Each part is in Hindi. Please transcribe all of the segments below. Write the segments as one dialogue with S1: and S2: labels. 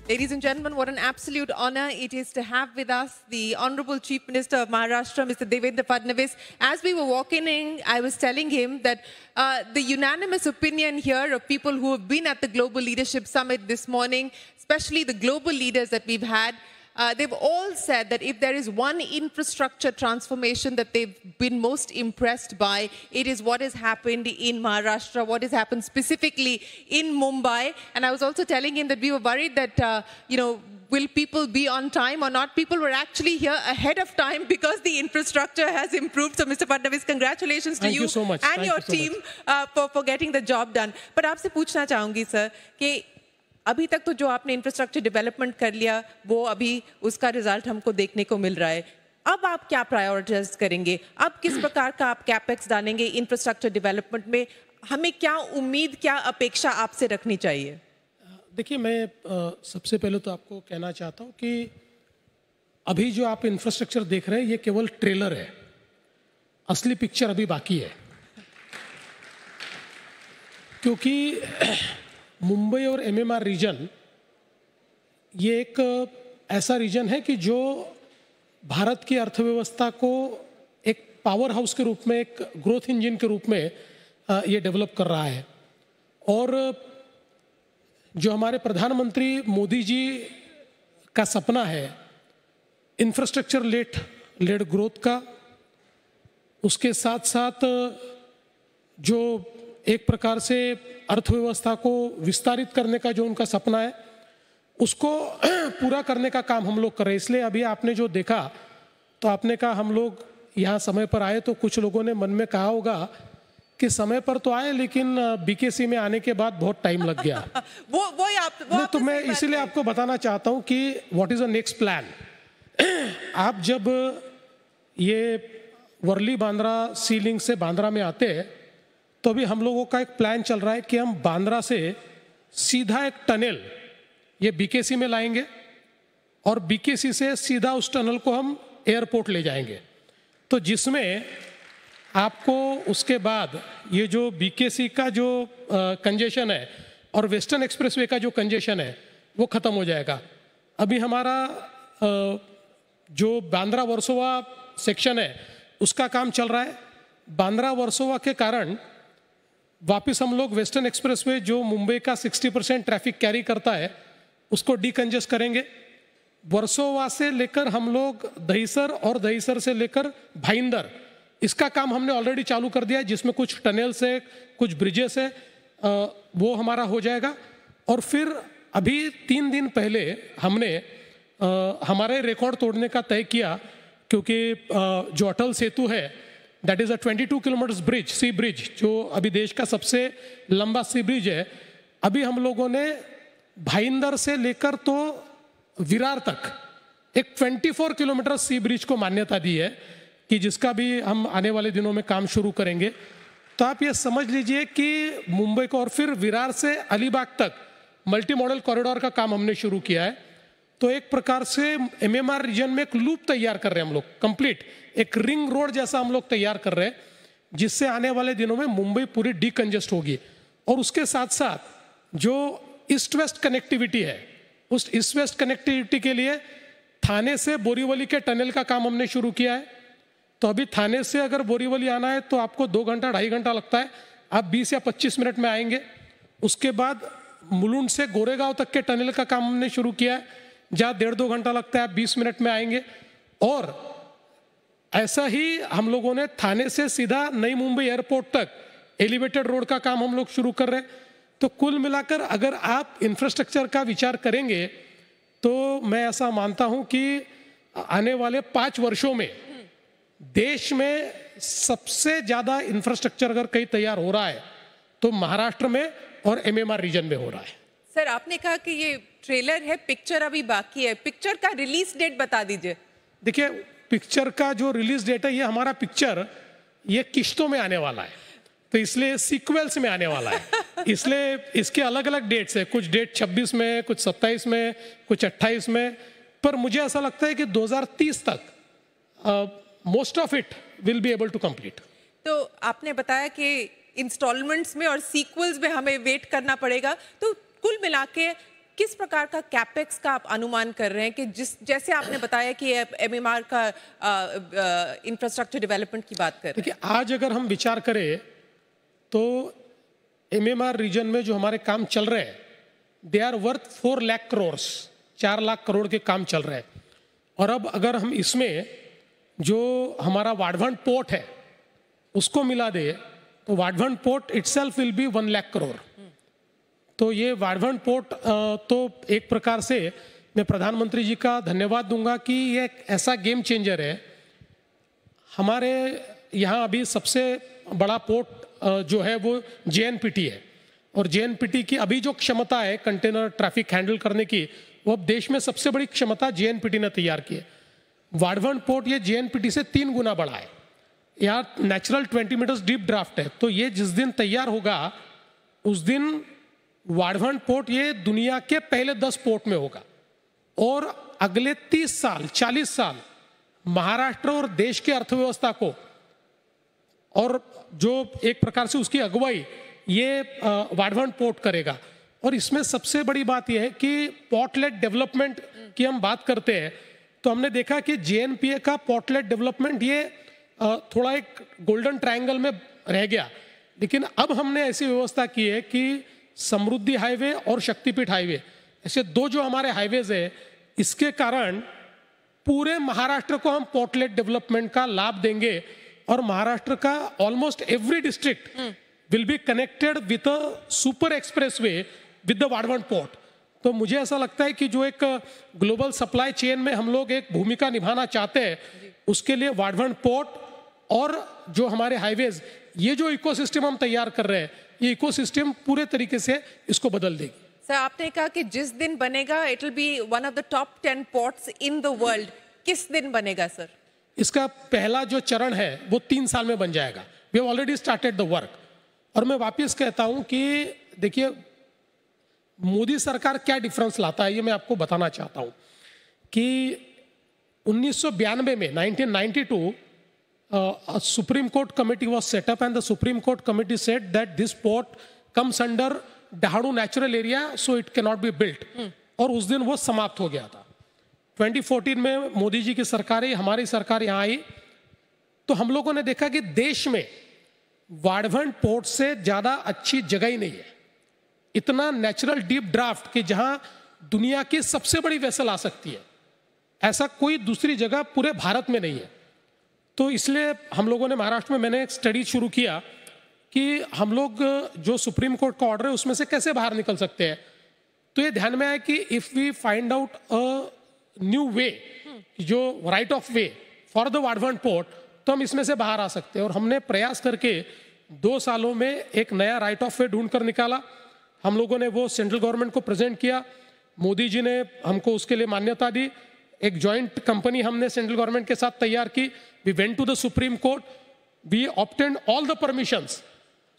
S1: Ladies and gentlemen, what an absolute honor it is to have with us the Honorable Chief Minister of Maharashtra, Mr. Devendra Fadnavis. As we were walking in, I was telling him that the unanimous opinion here of people who have been at the Global Leadership Summit this morning, especially the global leaders that we've had, they've all said that if there is one infrastructure transformation that they've been most impressed by, it is what has happened in Maharashtra, what has happened specifically in Mumbai. And I was also telling him that we were worried that, will people be on time or not? People were actually here ahead of time because the infrastructure has improved. So, Mr. Fadnavis, congratulations to you
S2: so much.
S1: and your team for getting the job done. But आपसे पूछना चाहूँगी सर कि अभी तक तो जो आपने इंफ्रास्ट्रक्चर डेवलपमेंट कर लिया वो अभी उसका रिजल्ट हमको देखने को मिल रहा है. अब आप क्या प्रायोरिटाइज करेंगे? अब किस प्रकार का आप कैपेक्स डालेंगे इंफ्रास्ट्रक्चर डेवलपमेंट में? हमें क्या उम्मीद, क्या अपेक्षा आपसे रखनी चाहिए?
S2: देखिए, मैं सबसे पहले तो आपको कहना चाहता हूँ कि अभी जो आप इंफ्रास्ट्रक्चर देख रहे हैं ये केवल ट्रेलर है, असली पिक्चर अभी बाकी है. क्योंकि मुंबई और एमएमआर रीजन ये एक ऐसा रीजन है कि जो भारत की अर्थव्यवस्था को एक पावर हाउस के रूप में, एक ग्रोथ इंजन के रूप में ये डेवलप कर रहा है. और जो हमारे प्रधानमंत्री मोदी जी का सपना है इंफ्रास्ट्रक्चर लेड ग्रोथ का, उसके साथ साथ जो एक प्रकार से अर्थव्यवस्था को विस्तारित करने का जो उनका सपना है उसको पूरा करने का काम हम लोग कर रहे हैं. इसलिए अभी आपने जो देखा तो आपने कहा हम लोग यहाँ समय पर आए, तो कुछ लोगों ने मन में कहा होगा कि समय पर तो आए लेकिन बीकेसी में आने के बाद बहुत टाइम लग गया. तो मैं इसीलिए आपको बताना चाहता हूँ कि what is the next plan. आप जब ये वर्ली बांद्रा सी लिंक से बांद्रा में आते हैं तो अभी हम लोगों का एक प्लान चल रहा है कि हम बांद्रा से सीधा एक टनल ये बीकेसी में लाएंगे और बीकेसी से सीधा उस टनल को हम एयरपोर्ट ले जाएंगे. तो जिसमें आपको उसके बाद ये जो बीकेसी का जो कंजेशन है और वेस्टर्न एक्सप्रेसवे का जो कंजेशन है वो ख़त्म हो जाएगा. अभी हमारा जो बांद्रा वर्सोवा सेक्शन है उसका काम चल रहा है. बांद्रा वर्सोवा के कारण वापस हम लोग वेस्टर्न एक्सप्रेसवे जो मुंबई का 60% ट्रैफिक कैरी करता है उसको डीकंजेस्ट करेंगे. वर्सोवा से लेकर हम लोग दहीसर और दहीसर से लेकर भाईंदर, इसका काम हमने ऑलरेडी चालू कर दिया है, जिसमें कुछ टनल्स है, कुछ ब्रिजेस है, वो हमारा हो जाएगा. और फिर अभी 3 दिन पहले हमने हमारे रिकॉर्ड तोड़ने का तय किया, क्योंकि जो अटल सेतु है that is a 22 kilometres bridge, sea bridge, जो अभी देश का सबसे लंबा सी ब्रिज है. अभी हम लोगों ने भाईंदर से लेकर तो विरार तक एक 24 किलोमीटर सी ब्रिज को मान्यता दी है कि जिसका भी हम आने वाले दिनों में काम शुरू करेंगे. तो आप ये समझ लीजिए कि मुंबई को और फिर विरार से अलीबाग तक मल्टी मॉडल कॉरिडोर का काम हमने शुरू किया है. तो एक प्रकार से एमएमआर रीजन में एक लूप तैयार कर रहे हैं हम लोग, कंप्लीट एक रिंग रोड जैसा हम लोग तैयार कर रहे हैं, जिससे आने वाले दिनों में मुंबई पूरी डीकंजेस्ट होगी. और उसके साथ साथ जो ईस्ट वेस्ट कनेक्टिविटी है, उस ईस्ट वेस्ट कनेक्टिविटी के लिए थाने से बोरीवली के टनल का काम हमने शुरू किया है. तो अभी थाने से अगर बोरीवली आना है तो आपको 2 घंटा 2.5 घंटा लगता है, आप 20 या 25 मिनट में आएंगे. उसके बाद मुलुंड से गोरेगांव तक के टनल का काम हमने शुरू किया है, जहाँ 1.5-2 घंटा लगता है, आप 20 मिनट में आएंगे. और ऐसा ही हम लोगों ने थाने से सीधा नई मुंबई एयरपोर्ट तक एलिवेटेड रोड का काम हम लोग शुरू कर रहे हैं. तो कुल मिलाकर अगर आप इंफ्रास्ट्रक्चर का विचार करेंगे तो मैं ऐसा मानता हूं कि आने वाले 5 वर्षों में देश में सबसे ज़्यादा इंफ्रास्ट्रक्चर अगर कहीं तैयार हो रहा है तो महाराष्ट्र में और एमएमआर रीजन में हो रहा है.
S1: सर, आपने कहा कि ये ट्रेलर है, पिक्चर अभी बाकी है. पिक्चर का रिलीज डेट बता दीजिए.
S2: देखिए, पिक्चर का जो रिलीज डेट है, ये हमारा पिक्चर ये किश्तों में आने वाला है, तो इसलिए सीक्वेल्स में आने वाला है. इसलिए इसके अलग अलग डेट्स है, कुछ डेट 26 में, कुछ 27 में, कुछ 28 में. पर मुझे ऐसा लगता है कि 2030 तक most of it will be able to complete.
S1: तो आपने बताया कि इंस्टॉलमेंट्स में और सीक्वल्स में हमें वेट करना पड़ेगा. तो कुल मिला के किस प्रकार का कैपेक्स का आप अनुमान कर रहे हैं कि जैसे आपने बताया कि एमएमआर का इंफ्रास्ट्रक्चर डेवलपमेंट की बात कर रहे हैं?
S2: देखिए, आज अगर हम विचार करें तो एमएमआर रीजन में जो हमारे काम चल रहे हैं, they are worth 4 lakh crore, 4 lakh crore के काम चल रहे हैं। और अब अगर हम इसमें जो हमारा वाडवंड पोर्ट है उसको मिला दे तो Vadhavan port itself will be 1 lakh crore. तो ये वाडवंड पोर्ट तो एक प्रकार से मैं प्रधानमंत्री जी का धन्यवाद दूंगा कि ये एक ऐसा गेम चेंजर है। हमारे यहाँ अभी सबसे बड़ा पोर्ट जो है वो जेएनपीटी है, और जेएनपीटी की अभी जो क्षमता है कंटेनर ट्रैफिक हैंडल करने की, वो अब देश में सबसे बड़ी क्षमता जेएनपीटी ने तैयार की है। वाडवंड पोर्ट ये जेएनपीटी से 3 गुना बड़ा है। यहाँ नेचुरल 20 मीटर्स डीप ड्राफ्ट है। तो ये जिस दिन तैयार होगा उस दिन वाडवंड पोर्ट ये दुनिया के पहले 10 पोर्ट में होगा, और अगले 30 साल 40 साल महाराष्ट्र और देश की अर्थव्यवस्था को, और जो एक प्रकार से उसकी अगुवाई ये वाडवंड पोर्ट करेगा। और इसमें सबसे बड़ी बात यह है कि पोर्टलेट डेवलपमेंट की हम बात करते हैं तो हमने देखा कि जेएनपीए का पोर्टलेट डेवलपमेंट ये थोड़ा एक गोल्डन ट्रायंगल में रह गया, लेकिन अब हमने ऐसी व्यवस्था की है कि समृद्धि हाईवे और शक्तिपीठ हाईवे, ऐसे 2 जो हमारे हाईवेज है, इसके कारण पूरे महाराष्ट्र को हम पोर्टलेट डेवलपमेंट का लाभ देंगे, और महाराष्ट्र का almost every district will be connected with a super expressway with the Vadhavan port. तो मुझे ऐसा लगता है कि जो एक ग्लोबल सप्लाई चेन में हम लोग एक भूमिका निभाना चाहते हैं, उसके लिए वाडवंड पोर्ट और जो हमारे हाईवेज, ये जो इकोसिस्टम हम तैयार कर रहे हैं, ये इकोसिस्टम पूरे तरीके से इसको बदल देगी।
S1: सर, आपने कहा कि जिस दिन बनेगा it will B one of the top 10 ports in the world. किस दिन बनेगा सर?
S2: इसका पहला जो चरण है वो 3 साल में बन जाएगा। We have already started the work. और मैं वापस कहता हूं कि देखिए, मोदी सरकार क्या डिफरेंस लाता है ये मैं आपको बताना चाहता हूं कि 1992 में 1992 a Supreme Court committee was set up, and the Supreme Court committee said that this port comes under Dahanu natural area, so it cannot be built. और उस दिन वो समाप्त हो गया था। 2014 में मोदी जी की सरकार आई, हमारी सरकार यहाँ आई, तो हम लोगों ने देखा कि देश में वाडवंड पोर्ट से ज्यादा अच्छी जगह ही नहीं है। इतना नेचुरल डीप ड्राफ्ट कि जहां दुनिया की सबसे बड़ी वेसल आ सकती है, ऐसा कोई दूसरी जगह पूरे भारत में नहीं है। तो इसलिए हम लोगों ने महाराष्ट्र में, मैंने एक स्टडी शुरू किया कि हम लोग जो सुप्रीम कोर्ट का ऑर्डर है उसमें से कैसे बाहर निकल सकते हैं। तो ये ध्यान में आया कि if we find out a new way, जो right of way for the Vadhavan port, तो हम इसमें से बाहर आ सकते हैं। और हमने प्रयास करके 2 सालों में एक नया राइट ऑफ वे ढूंढ कर निकाला। हम लोगों ने वो सेंट्रल गवर्नमेंट को प्रेजेंट किया, मोदी जी ने हमको उसके लिए मान्यता दी। एक जॉइंट कंपनी हमने सेंट्रल गवर्नमेंट के साथ तैयार की। We went to the Supreme Court, we obtained all the permissions.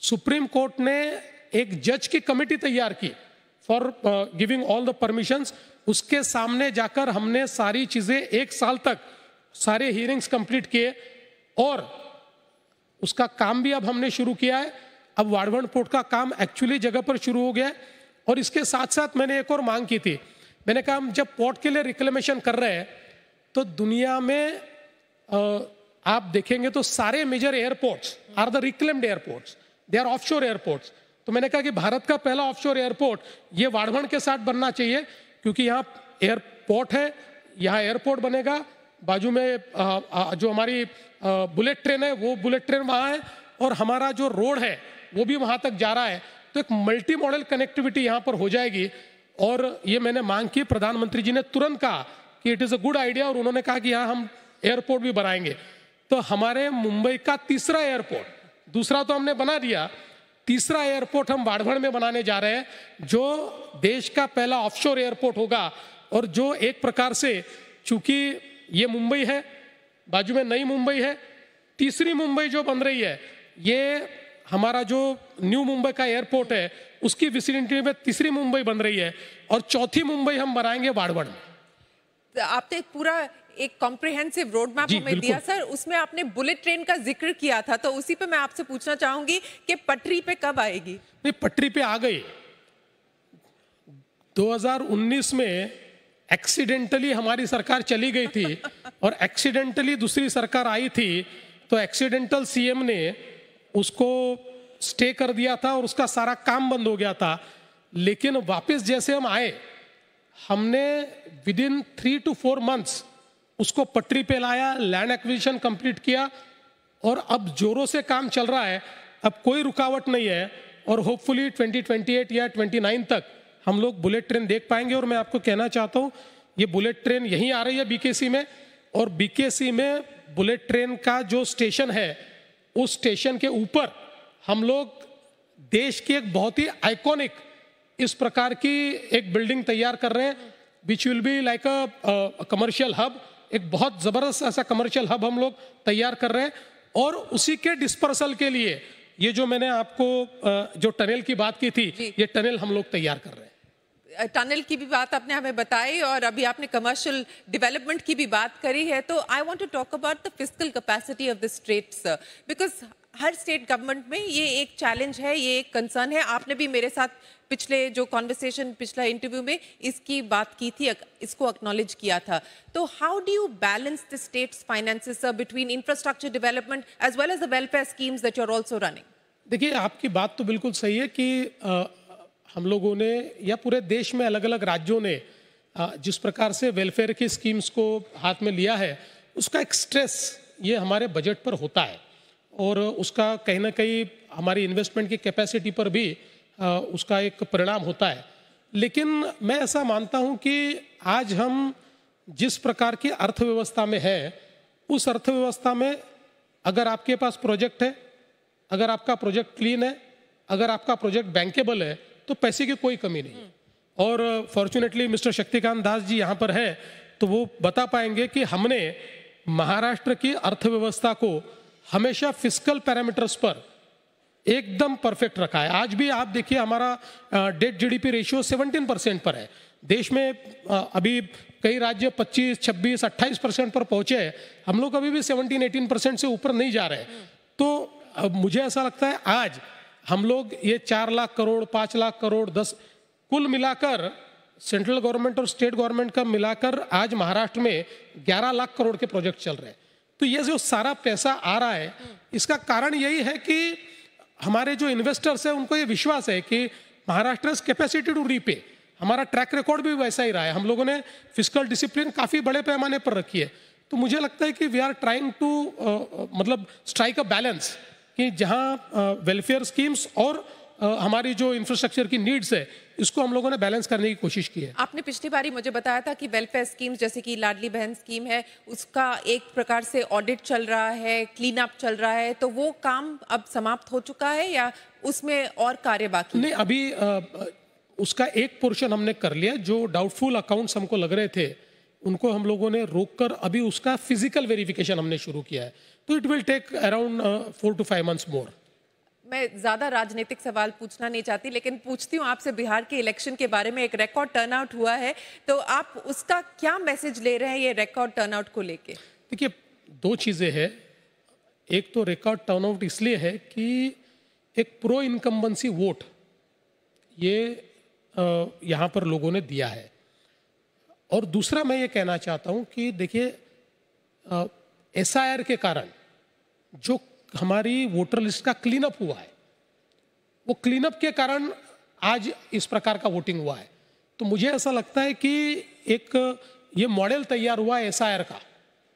S2: Supreme Court ने एक जज की कमेटी तैयार की for giving all the permissions. उसके सामने जाकर हमने सारी चीजें 1 साल तक सारे हियरिंग्स कंप्लीट किए, और उसका काम भी अब हमने शुरू किया है। अब वाडवंड पोर्ट का काम एक्चुअली जगह पर शुरू हो गया है। और इसके साथ साथ मैंने एक और मांग की थी। मैंने कहा हम जब पोर्ट के लिए रिक्लेमेशन कर रहे हैं तो दुनिया में आप देखेंगे तो सारे major airports are the reclaimed airports, they are offshore airports. तो मैंने कहा कि भारत का पहला ऑफशोर एयरपोर्ट ये वाडवंड के साथ बनना चाहिए, क्योंकि यहाँ एयरपोर्ट है, यहाँ एयरपोर्ट बनेगा, बाजू में जो हमारी बुलेट ट्रेन है वो बुलेट ट्रेन वहाँ है, और हमारा जो रोड है वो भी वहाँ तक जा रहा है। तो एक मल्टी मॉडल कनेक्टिविटी यहाँ पर हो जाएगी। और ये मैंने मांग की, प्रधानमंत्री जी ने तुरंत कहा कि it is a good idea, और उन्होंने कहा कि यहाँ हम एयरपोर्ट भी बनाएंगे। तो हमारे मुंबई का तीसरा एयरपोर्ट, दूसरा तो हमने बना दिया, तीसरा एयरपोर्ट हम वाडवंड में बनाने जा रहे हैं, जो देश का पहला ऑफशोर एयरपोर्ट होगा। और जो एक प्रकार से, चूंकि ये मुंबई है, बाजू में नई मुंबई है, तीसरी मुंबई जो बन रही है, ये हमारा जो न्यू मुंबई का एयरपोर्ट है उसकी विसिनिटी में तीसरी मुंबई बन रही है, और चौथी मुंबई हम बनाएंगे वाडवंड में।
S1: आपने पूरा एक कॉम्प्रिहेंसिव रोड मैप हमें दिया सर, उसमें आपने बुलेट ट्रेन का जिक्र किया था, तो उसी पे मैं आपसे पूछना चाहूंगी कि पटरी पे कब आएगी?
S2: नहीं, पटरी पे आ गई। 2019 में एक्सीडेंटली हमारी सरकार चली गई थी और एक्सीडेंटली दूसरी सरकार आई थी, तो एक्सीडेंटल सीएम ने उसको स्टे कर दिया था और उसका सारा काम बंद हो गया था। लेकिन वापस जैसे हम आए, हमने विद इन 3 to 4 months उसको पटरी पे लाया, लैंड एक्विजिशन कंप्लीट किया और अब जोरों से काम चल रहा है। अब कोई रुकावट नहीं है और होपफुली 2028 या 29 तक हम लोग बुलेट ट्रेन देख पाएंगे। और मैं आपको कहना चाहता हूँ, ये बुलेट ट्रेन यहीं आ रही है बीकेसी में, और बीकेसी में बुलेट ट्रेन का जो स्टेशन है, उस स्टेशन के ऊपर हम लोग देश की एक बहुत ही आइकॉनिक इस प्रकार की एक बिल्डिंग तैयार कर रहे हैं, which will be like a commercial hub. एक बहुत ज़बरदस्त ऐसा कमर्शियल हब हम लोग तैयार कर रहे हैं। और उसी के डिस्पर्सल के लिए ये जो मैंने आपको जो टनल की बात की थी, ये टनल हम लोग तैयार कर रहे हैं।
S1: टनल की भी बात आपने हमें बताई और अभी आपने कमर्शियल डेवलपमेंट की भी बात करी है, तो I want to talk about the fiscal capacity of the states, because हर स्टेट गवर्नमेंट में ये एक चैलेंज है, ये एक कंसर्न है। आपने भी मेरे साथ पिछले जो कॉन्वर्सेशन, पिछला इंटरव्यू में इसकी बात की थी, इसको एक्नॉलेज किया था। तो how do you balance the states finances between infrastructure development as well as the welfare schemes that you are also running?
S2: देखिए, आपकी बात तो बिल्कुल सही है कि हम लोगों ने या पूरे देश में अलग अलग राज्यों ने जिस प्रकार से वेलफेयर की स्कीम्स को हाथ में लिया है, उसका एक स्ट्रेस ये हमारे बजट पर होता है और उसका कहीं ना कहीं हमारी इन्वेस्टमेंट की कैपेसिटी पर भी उसका एक परिणाम होता है। लेकिन मैं ऐसा मानता हूं कि आज हम जिस प्रकार की अर्थव्यवस्था में है, उस अर्थव्यवस्था में अगर आपके पास प्रोजेक्ट है, अगर आपका प्रोजेक्ट क्लीन है, अगर आपका प्रोजेक्ट बैंकेबल है, तो पैसे की कोई कमी नहीं। और फॉर्चुनेटली मिस्टर शक्तिकांत दास जी यहाँ पर है, तो वो बता पाएंगे कि हमने महाराष्ट्र की अर्थव्यवस्था को हमेशा फिस्कल पैरामीटर्स पर एकदम परफेक्ट रखा है। आज भी आप देखिए, हमारा डेट जीडीपी रेशियो 17% पर है। देश में अभी कई राज्य 25, 26, 28% पर पहुंचे हैं, हम लोग अभी भी 17-18% से ऊपर नहीं जा रहे। तो मुझे ऐसा लगता है आज हम लोग ये 4 लाख करोड़, 5 लाख करोड़, 10 कुल मिलाकर सेंट्रल गवर्नमेंट और स्टेट गवर्नमेंट का मिलाकर आज महाराष्ट्र में 11 लाख करोड़ के प्रोजेक्ट चल रहे हैं। तो ये जो सारा पैसा आ रहा है, इसका कारण यही है कि हमारे जो इन्वेस्टर्स हैं उनको ये विश्वास है कि Maharashtra is capacity to repay. हमारा ट्रैक रिकॉर्ड भी वैसा ही रहा है, हम लोगों ने फिस्कल डिसिप्लिन काफ़ी बड़े पैमाने पर रखी है। तो मुझे लगता है कि वी आर ट्राइंग टू मतलब स्ट्राइक अ बैलेंस कि जहाँ वेलफेयर स्कीम्स और हमारी जो इंफ्रास्ट्रक्चर की नीड्स है, इसको हम लोगों ने बैलेंस करने की कोशिश की है।
S1: आपने पिछली बारी मुझे बताया था कि वेलफेयर स्कीम्स जैसे कि लाडली बहन स्कीम है, उसका एक प्रकार से ऑडिट चल रहा है, क्लीन अप चल रहा है, तो वो काम अब समाप्त हो चुका है या उसमें और कार्य बाकी?
S2: नहीं, अभी उसका एक पोर्शन हमने कर लिया। जो डाउटफुल अकाउंट्स हमको लग रहे थे, उनको हम लोगों ने रोककर अभी उसका फिजिकल वेरिफिकेशन हमने शुरू किया है। तो it will take around 4 to 5 months more.
S1: मैं ज्यादा राजनीतिक सवाल पूछना नहीं चाहती, लेकिन पूछती हूँ आपसे, बिहार के इलेक्शन के बारे में एक रिकॉर्ड टर्नआउट हुआ है, तो आप उसका क्या मैसेज ले रहे हैं ये रिकॉर्ड टर्नआउट को लेके?
S2: देखिए, 2 चीजें हैं। एक तो रिकॉर्ड टर्नआउट इसलिए है कि एक प्रो इनकम्बेंसी वोट ये यहाँ पर लोगों ने दिया है। और दूसरा मैं ये कहना चाहता हूँ कि देखिए, SIR के कारण जो हमारी वोटर लिस्ट का क्लीन अप हुआ है, वो क्लीन अप के कारण आज इस प्रकार का वोटिंग हुआ है। तो मुझे ऐसा लगता है कि एक ये मॉडल तैयार हुआ है SIR का,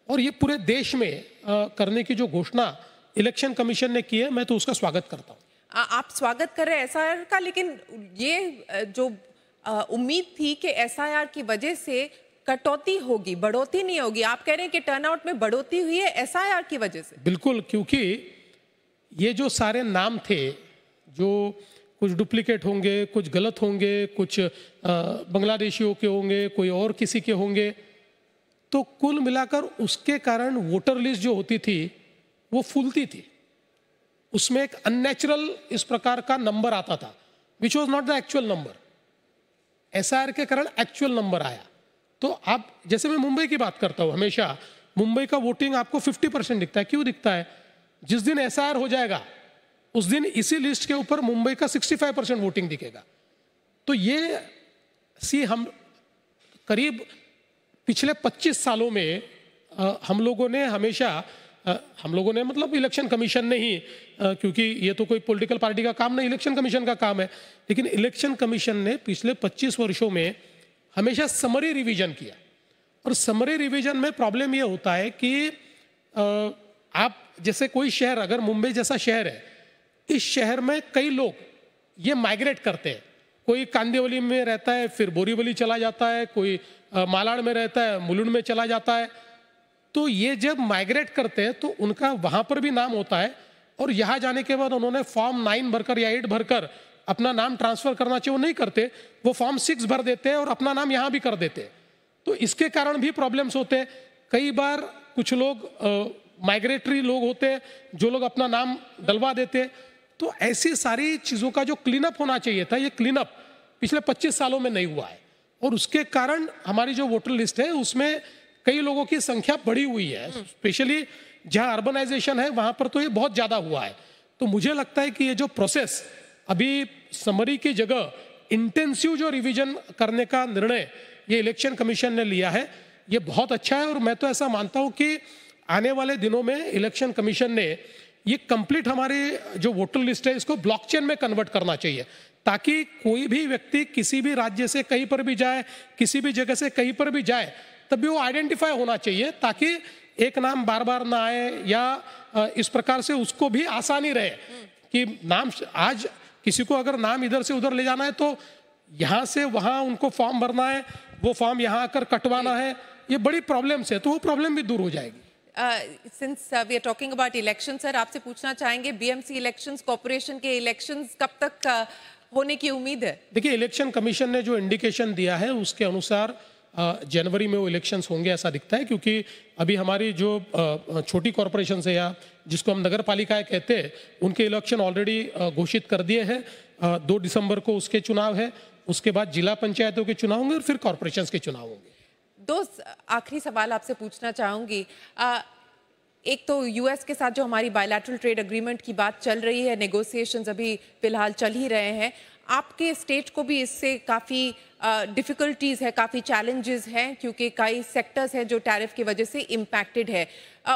S2: और ये पूरे देश में करने की जो घोषणा इलेक्शन कमीशन ने की है, मैं तो उसका स्वागत करता हूँ।
S1: आप स्वागत कर रहे हैं SIR का, लेकिन ये जो उम्मीद थी कि SIR की वजह से कटौती होगी, बढ़ोतरी नहीं होगी, आप कह रहे हैं कि टर्नआउट में बढ़ोतरी हुई है SIR की वजह से?
S2: बिल्कुल, क्योंकि ये जो सारे नाम थे, जो कुछ डुप्लीकेट होंगे, कुछ गलत होंगे, कुछ बांग्लादेशियों के होंगे, कोई और किसी के होंगे, तो कुल मिलाकर उसके कारण वोटर लिस्ट जो होती थी वो फूलती थी। उसमें एक अननेचुरल इस प्रकार का नंबर आता था, which was not the actual number. SIR के कारण एक्चुअल नंबर आया। तो आप, जैसे मैं मुंबई की बात करता हूँ, हमेशा मुंबई का वोटिंग आपको 50% दिखता है। क्यों दिखता है? जिस दिन SIR हो जाएगा उस दिन इसी लिस्ट के ऊपर मुंबई का 65% वोटिंग दिखेगा। तो ये हम करीब पिछले 25 सालों में हम लोगों ने हमेशा हम लोगों ने मतलब इलेक्शन कमीशन ने ही क्योंकि ये तो कोई पॉलिटिकल पार्टी का काम नहीं, इलेक्शन कमीशन का काम है, लेकिन इलेक्शन कमीशन ने पिछले 25 वर्षों में हमेशा समरी रिवीजन किया। और समरी रिवीजन में प्रॉब्लम ये होता है कि आप जैसे कोई शहर, अगर मुंबई जैसा शहर है, इस शहर में कई लोग ये माइग्रेट करते हैं। कोई कांदिवली में रहता है फिर बोरीवली चला जाता है, कोई मालाड में रहता है मुलुंड में चला जाता है। तो ये जब माइग्रेट करते हैं तो उनका वहाँ पर भी नाम होता है, और यहाँ जाने के बाद उन्होंने फॉर्म 9 भरकर या 8 भरकर अपना नाम ट्रांसफ़र करना चाहिए, वो नहीं करते, वो फॉर्म 6 भर देते हैं और अपना नाम यहाँ भी कर देते हैं। तो इसके कारण भी प्रॉब्लम्स होते हैं। कई बार कुछ लोग माइग्रेटरी लोग होते हैं जो लोग अपना नाम डलवा देते हैं। तो ऐसी सारी चीज़ों का जो क्लीनअप होना चाहिए था, ये क्लीनअप पिछले 25 सालों में नहीं हुआ है, और उसके कारण हमारी जो वोटर लिस्ट है उसमें कई लोगों की संख्या बढ़ी हुई है। स्पेशली जहाँ अर्बनाइजेशन है वहाँ पर तो ये बहुत ज़्यादा हुआ है। तो मुझे लगता है कि ये जो प्रोसेस अभी समरी की जगह इंटेंसिव जो रिवीजन करने का निर्णय ये इलेक्शन कमीशन ने लिया है, ये बहुत अच्छा है। और मैं तो ऐसा मानता हूँ कि आने वाले दिनों में इलेक्शन कमीशन ने ये कंप्लीट हमारी जो वोटर लिस्ट है इसको ब्लॉकचेन में कन्वर्ट करना चाहिए, ताकि कोई भी व्यक्ति किसी भी राज्य से कहीं पर भी जाए, किसी भी जगह से कहीं पर भी जाए, तब भी वो आइडेंटिफाई होना चाहिए, ताकि एक नाम बार बार ना आए, या इस प्रकार से उसको भी आसानी रहे कि नाम आज किसी को अगर नाम इधर से उधर ले जाना है तो यहाँ से वहाँ उनको फॉर्म भरना है, वो फॉर्म यहाँ आकर कटवाना है, ये बड़ी प्रॉब्लम्स है, तो वो प्रॉब्लम भी दूर हो जाएगी।
S1: Since we are talking about election, sir आपसे पूछना चाहेंगे बीएमसी इलेक्शंस, कॉर्पोरेशन के इलेक्शंस कब तक होने की उम्मीद है? देखिए,
S2: इलेक्शन कमीशन ने जो इंडिकेशन दिया है उसके अनुसार जनवरी में वो इलेक्शंस होंगे ऐसा दिखता है, क्योंकि अभी हमारी जो छोटी कॉरपोरेशन है या जिसको हम नगर पालिकाएँ कहते हैं, उनके इलेक्शन ऑलरेडी घोषित कर दिए हैं। 2 दिसंबर को उसके चुनाव है, उसके बाद जिला पंचायतों के चुनाव होंगे और फिर कॉरपोरेशन के चुनाव होंगे।
S1: 2 आखिरी सवाल आपसे पूछना चाहूँगी। एक तो यूएस के साथ जो हमारी बायलैटरल ट्रेड एग्रीमेंट की बात चल रही है, नेगोशिएशंस अभी फिलहाल चल ही रहे हैं, आपके स्टेट को भी इससे काफ़ी डिफ़िकल्टीज़ है, काफ़ी चैलेंजेस हैं, क्योंकि कई सेक्टर्स हैं जो टैरिफ की वजह से इम्पैक्टेड है।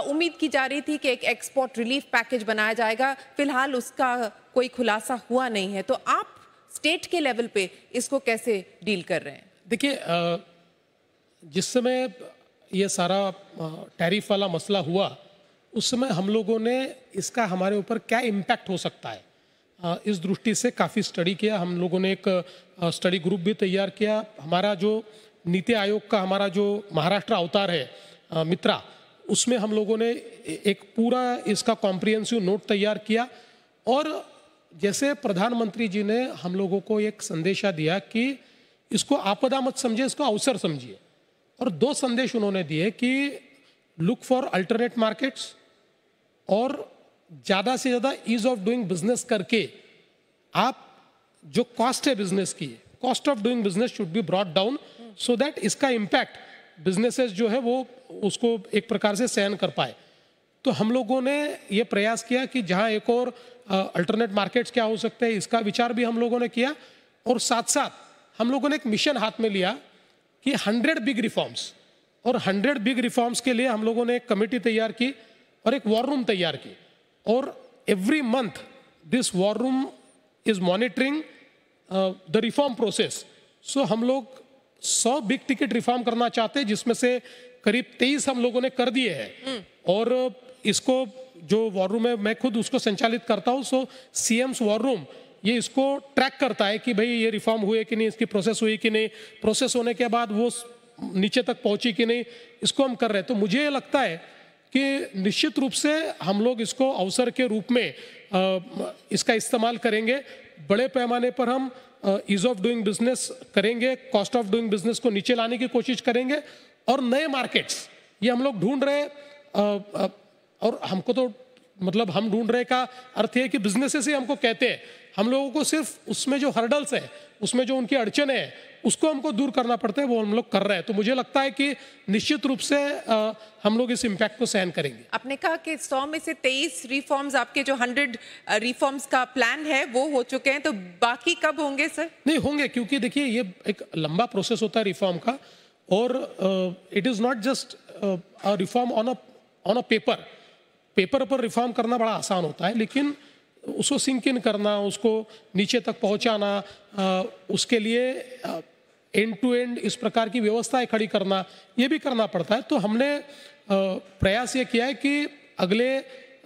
S1: उम्मीद की जा रही थी कि एक एक्सपोर्ट रिलीफ पैकेज बनाया जाएगा, फिलहाल उसका कोई खुलासा हुआ नहीं है। तो आप स्टेट के लेवल पे इसको कैसे डील कर रहे हैं?
S2: देखिए, जिस समय ये सारा टैरिफ वाला मसला हुआ, उस समय हम लोगों ने इसका हमारे ऊपर क्या इम्पैक्ट हो सकता है इस दृष्टि से काफ़ी स्टडी किया। हम लोगों ने एक स्टडी ग्रुप भी तैयार किया। हमारा जो नीति आयोग का हमारा जो महाराष्ट्र अवतार है मित्रा, उसमें हम लोगों ने एक पूरा इसका कॉम्प्रिहेंसिव नोट तैयार किया। और जैसे प्रधानमंत्री जी ने हम लोगों को एक संदेशा दिया कि इसको आपदा मत समझिए, इसको अवसर समझिए, और 2 संदेश उन्होंने दिए कि लुक फॉर अल्टरनेट मार्केट्स, और ज़्यादा से ज़्यादा ईज ऑफ डूइंग बिजनेस करके आप जो कॉस्ट है बिजनेस की, cost of doing business should be brought down, so that इसका इम्पैक्ट बिजनेसेस जो है वो उसको एक प्रकार से सहन कर पाए। तो हम लोगों ने ये प्रयास किया कि जहाँ एक और अल्टरनेट मार्केट्स क्या हो सकते हैं, इसका विचार भी हम लोगों ने किया। और साथ साथ हम लोगों ने एक मिशन हाथ में लिया कि 100 बिग रिफॉर्म्स, और 100 बिग रिफॉर्म्स के लिए हम लोगों ने एक कमेटी तैयार की और एक वॉर रूम तैयार की, और every month this war room is monitoring the reform process. So हम लोग 100 बिग टिकट रिफॉर्म करना चाहते हैं, जिसमें से करीब 23 हम लोगों ने कर दिए हैं। और इसको जो वॉर रूम है मैं खुद उसको संचालित करता हूँ। सो सीएम्स वॉर रूम ये इसको ट्रैक करता है कि भाई ये रिफॉर्म हुए कि नहीं, इसकी प्रोसेस हुई कि नहीं, प्रोसेस होने के बाद वो नीचे तक पहुंची कि नहीं, इसको हम कर रहे हैं। तो मुझे ये लगता है कि निश्चित रूप से हम लोग इसको अवसर के रूप में इसका इस्तेमाल करेंगे। बड़े पैमाने पर हम ईज ऑफ डूइंग बिजनेस करेंगे, कॉस्ट ऑफ डूइंग बिजनेस को नीचे लाने की कोशिश करेंगे, और नए मार्केट्स ये हम लोग ढूंढ रहे हैं। और हमको तो मतलब हम ढूंढ रहे का अर्थ है कि बिजनेसेस ही हमको कहते हैं, हम लोगों को सिर्फ उसमें जो हर्डल्स है, उसमें जो उनकी अड़चन है, उसको हमको दूर करना पड़ता है, वो हम लोग कर रहे हैं। तो मुझे लगता है कि निश्चित रूप से हम लोग इस इम्पैक्ट को सहन करेंगे।
S1: आपने कहा कि 100 में से 23 रिफॉर्म्स, आपके जो 100 रिफॉर्म्स का प्लान है वो हो चुके हैं, तो बाकी कब होंगे सर?
S2: नहीं होंगे, क्योंकि देखिए ये एक लंबा प्रोसेस होता है रिफॉर्म का, और it is not just a reform on a paper पर रिफॉर्म करना बड़ा आसान होता है, लेकिन उसको सिंक इन करना, उसको नीचे तक पहुंचाना, उसके लिए एंड टू एंड इस प्रकार की व्यवस्थाएं खड़ी करना, ये भी करना पड़ता है। तो हमने प्रयास ये किया है कि अगले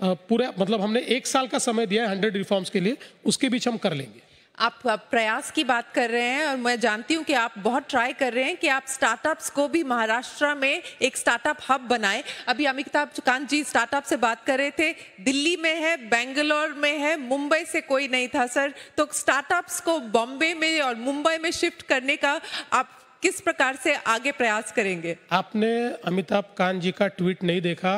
S2: पूरा मतलब हमने 1 साल का समय दिया है 100 रिफॉर्म्स के लिए, उसके बीच हम कर लेंगे।
S1: आप प्रयास की बात कर रहे हैं और मैं जानती हूं कि आप बहुत ट्राई कर रहे हैं कि आप स्टार्टअप्स को भी महाराष्ट्र में एक स्टार्टअप हब बनाएं। अभी अमिताभ कांत जी स्टार्टअप से बात कर रहे थे, दिल्ली में है, बेंगलोर में है, मुंबई से कोई नहीं था सर। तो स्टार्टअप्स को बॉम्बे में और मुंबई में शिफ्ट करने का आप किस प्रकार से आगे प्रयास करेंगे?
S2: आपने अमिताभ कांत जी का ट्वीट नहीं देखा?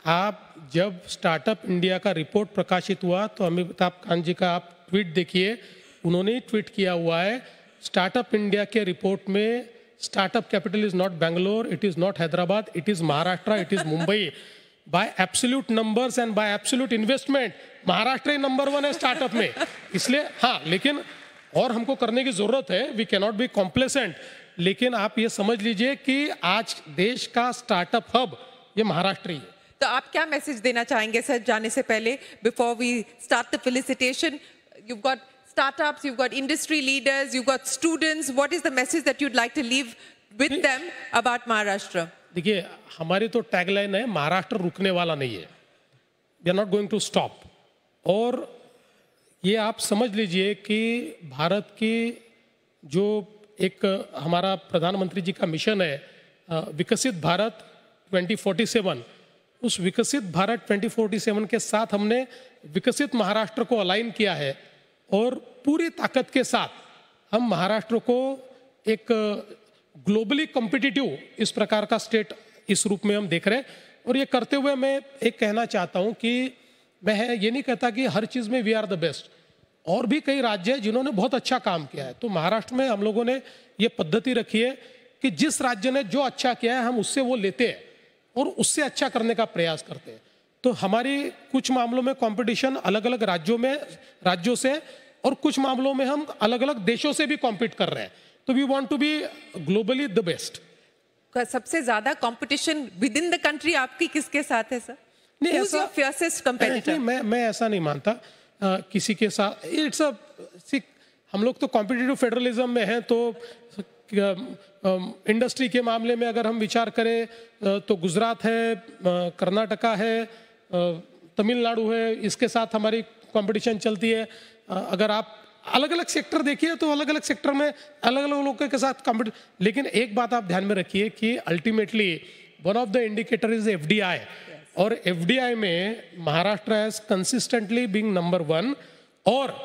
S2: आप जब स्टार्टअप इंडिया का रिपोर्ट प्रकाशित हुआ तो अमिताभ कांत जी का आप ट्वीट देखिए, उन्होंने ही ट्वीट किया हुआ है, स्टार्टअप इंडिया के रिपोर्ट में startup capital is not Bangalore, it is not Hyderabad, it is Maharashtra, it is Mumbai. Bye absolute numbers and bye absolute investment Maharashtra he number 1 है स्टार्टअप में। इसलिए हाँ, लेकिन और हमको करने की जरूरत है, we can not be complacent, लेकिन आप ये समझ लीजिए कि आज देश का स्टार्टअप हब ये महाराष्ट्र ही है।
S1: तो आप क्या मैसेज देना चाहेंगे सर जाने से पहले, before we start the felicitation? You've got startups, you've got industry leaders, you've got students. What is the message that you'd like to leave with them about Maharashtra?
S2: देखिए, हमारी तो टैगलाइन है, महाराष्ट्र रुकने वाला नहीं है, we are not going to stop. और ये आप समझ लीजिए कि भारत की जो एक हमारा प्रधानमंत्री जी का मिशन है विकसित भारत 2047, उस विकसित भारत 2047 के साथ हमने विकसित महाराष्ट्र को अलाइन किया है, और पूरी ताकत के साथ हम महाराष्ट्र को एक ग्लोबली कॉम्पिटिटिव इस प्रकार का स्टेट इस रूप में हम देख रहे हैं। और ये करते हुए मैं एक कहना चाहता हूँ कि मैं ये नहीं कहता कि हर चीज़ में वी आर द बेस्ट, और भी कई राज्य हैं जिन्होंने बहुत अच्छा काम किया है। तो महाराष्ट्र में हम लोगों ने ये पद्धति रखी है कि जिस राज्य ने जो अच्छा किया है हम उससे वो लेते हैं और उससे अच्छा करने का प्रयास करते हैं। तो हमारी कुछ मामलों में कंपटीशन अलग अलग राज्यों से, और कुछ मामलों में हम अलग अलग देशों से भी कॉम्पीट कर रहे हैं। तो we want to be globally the best.
S1: सबसे ज्यादा competition within the country आपकी किसके साथ है सर?
S2: नहीं,
S1: Who's your fiercest competitor?
S2: मैं ऐसा नहीं मानता किसी के साथ। इट्स अ हम लोग तो कॉम्पिटिटिव फेडरलिज्म में हैं, तो इंडस्ट्री के मामले में अगर हम विचार करें तो गुजरात है, कर्नाटका है, तमिलनाडु है, इसके साथ हमारी कंपटीशन चलती है। अगर आप अलग अलग सेक्टर देखिए तो अलग अलग सेक्टर में अलग अलग लोगों के साथ कंपटीशन। लेकिन एक बात आप ध्यान में रखिए कि ultimately one of the indicator is FDI, और FDI में Maharashtra has consistently being number 1, और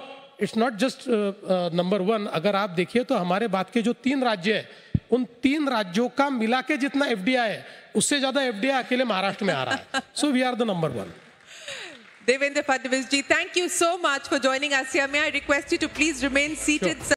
S2: इट्स नॉट जस्ट नंबर 1। अगर आप देखिए तो हमारे बाद के जो 3 राज्य है, उन 3 राज्यों का मिला के जितना FDI है, उससे ज्यादा FDI अकेले महाराष्ट्र में आ रहा है। So we are the number 1।
S1: Devendra Fadnavis ji, thank you so much for joining us here. May I request you to please remain seated, sir?